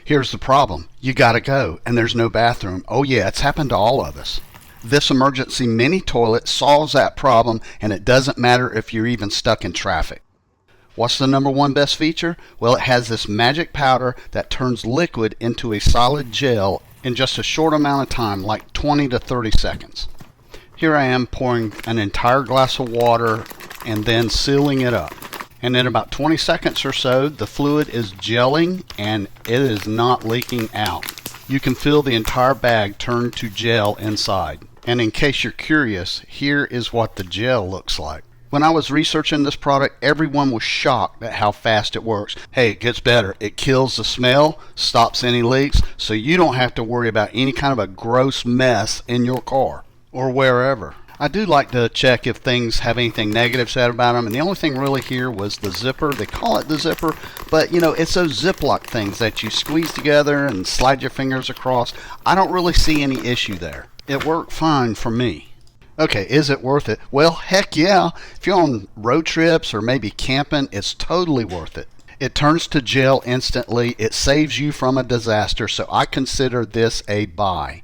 Here's the problem. You gotta go, and there's no bathroom. Oh yeah, it's happened to all of us. This emergency mini toilet solves that problem, and it doesn't matter if you're even stuck in traffic. What's the number one best feature? Well, it has this magic powder that turns liquid into a solid gel in just a short amount of time, like 20 to 30 seconds. Here I am pouring an entire glass of water and then sealing it up. And in about 20 seconds or so, the fluid is gelling and it is not leaking out. You can feel the entire bag turn to gel inside. And in case you're curious, here is what the gel looks like. When I was researching this product, everyone was shocked at how fast it works. Hey, it gets better. It kills the smell, stops any leaks, so you don't have to worry about any kind of a gross mess in your car or wherever. I do like to check if things have anything negative said about them, and the only thing really here was the zipper. They call it the zipper, but you know, it's those Ziplock things that you squeeze together and slide your fingers across. I don't really see any issue there. It worked fine for me. Okay, is it worth it? Well, heck yeah. If you're on road trips or maybe camping, it's totally worth it. It turns to gel instantly. It saves you from a disaster, so I consider this a buy.